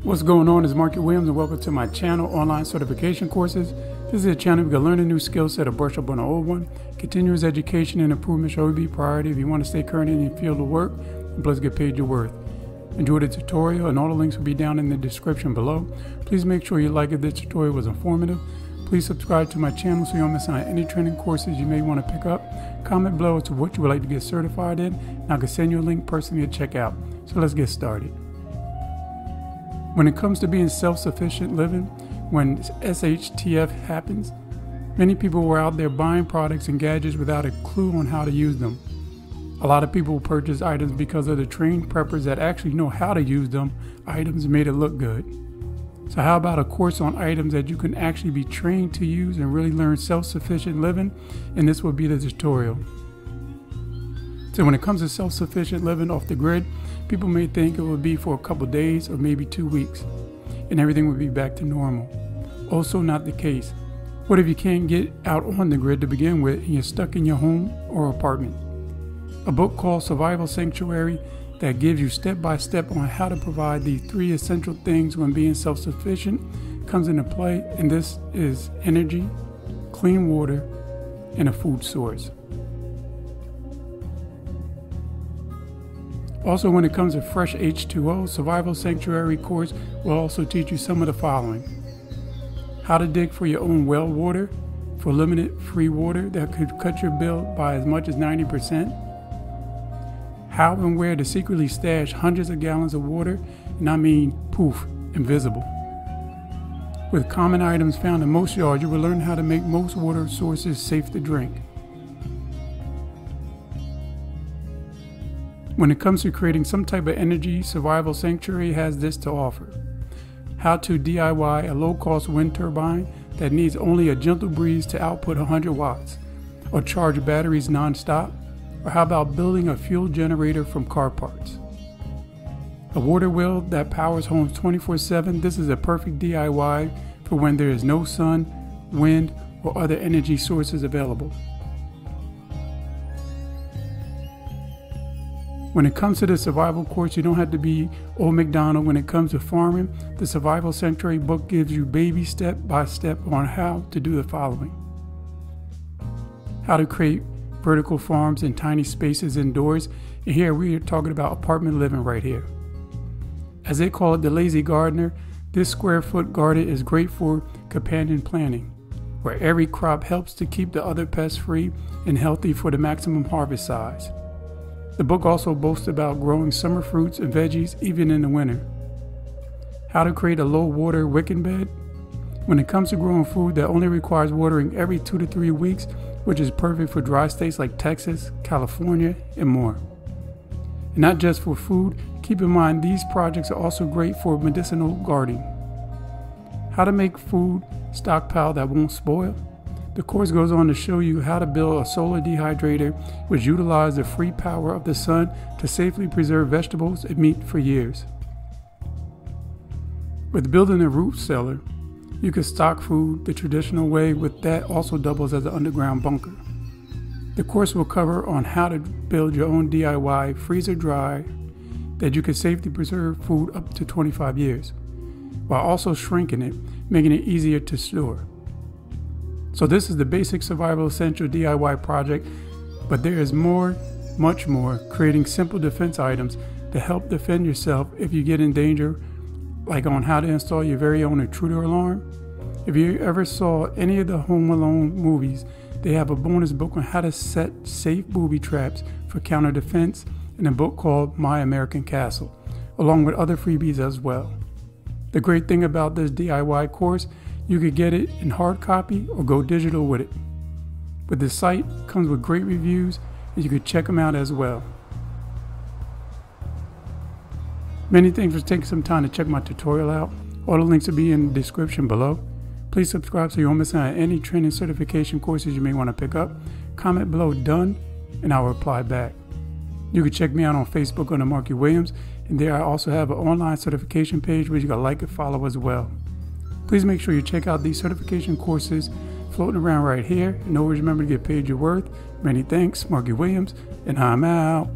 What's going on is Marky Williams, and welcome to my channel, Online Certification Courses. This is a channel where you can learn a new skill set or brush up on an old one. Continuous education and improvement should always be a priority if you want to stay current in your field of work and plus get paid your worth. Enjoy the tutorial, and all the links will be down in the description below. Please make sure you like if the tutorial was informative. Please subscribe to my channel so you don't miss out on any training courses you may want to pick up. Comment below as to what you would like to get certified in, and I can send you a link personally to check out. So let's get started. When it comes to being self-sufficient living, when SHTF happens, many people were out there buying products and gadgets without a clue on how to use them. A lot of people purchase items because of the trained preppers that actually know how to use them. Items made it look good. So how about a course on items that you can actually be trained to use and really learn self-sufficient living? And this will be the tutorial. So when it comes to self-sufficient living off the grid, people may think it would be for a couple days or maybe 2 weeks, and everything would be back to normal. Also not the case. What if you can't get out on the grid to begin with and you're stuck in your home or apartment? A book called Survival Sanctuary that gives you step-by-step on how to provide the 3 essential things when being self-sufficient comes into play, and this is energy, clean water, and a food source. Also, when it comes to fresh H2O, Survival Sanctuary course will also teach you some of the following. How to dig for your own well water for limited free water that could cut your bill by as much as 90%. How and where to secretly stash hundreds of gallons of water, and I mean poof, invisible. With common items found in most yards, you will learn how to make most water sources safe to drink. When it comes to creating some type of energy, Survival Sanctuary has this to offer. How to DIY a low-cost wind turbine that needs only a gentle breeze to output 100 watts, or charge batteries non-stop, or how about building a fuel generator from car parts. A water wheel that powers homes 24/7, this is a perfect DIY for when there is no sun, wind, or other energy sources available. When it comes to the survival course, you don't have to be Old MacDonald. When it comes to farming, the Survival Sanctuary book gives you baby step-by-step on how to do the following. How to create vertical farms in tiny spaces indoors. And here we are talking about apartment living right here. As they call it, the lazy gardener, this square foot garden is great for companion planting, where every crop helps to keep the other pests free and healthy for the maximum harvest size. The book also boasts about growing summer fruits and veggies even in the winter. How to create a low water wicken bed. When it comes to growing food that only requires watering every 2 to 3 weeks, which is perfect for dry states like Texas, California, and more. And not just for food, keep in mind these projects are also great for medicinal gardening. How to make food stockpile that won't spoil. The course goes on to show you how to build a solar dehydrator which utilizes the free power of the sun to safely preserve vegetables and meat for years. With building a root cellar, you can stock food the traditional way, with that also doubles as an underground bunker. The course will cover on how to build your own DIY freezer dry that you can safely preserve food up to 25 years, while also shrinking it, making it easier to store. So this is the basic survival essential DIY project, but there is more, much more, creating simple defense items to help defend yourself if you get in danger, like on how to install your very own intruder alarm. If you ever saw any of the Home Alone movies, they have a bonus book on how to set safe booby traps for counter defense, and a book called My American Castle, along with other freebies as well. The great thing about this DIY course, you could get it in hard copy or go digital with it. But the site comes with great reviews, and you could check them out as well. Many thanks for taking some time to check my tutorial out. All the links will be in the description below. Please subscribe so you won't miss out on any training certification courses you may want to pick up. Comment below "done" and I'll reply back. You can check me out on Facebook under Marky Williams, and there I also have an online certification page where you can like and follow as well. Please make sure you check out these certification courses floating around right here, and always remember to get paid your worth. Many thanks, Marky Williams, and I'm out.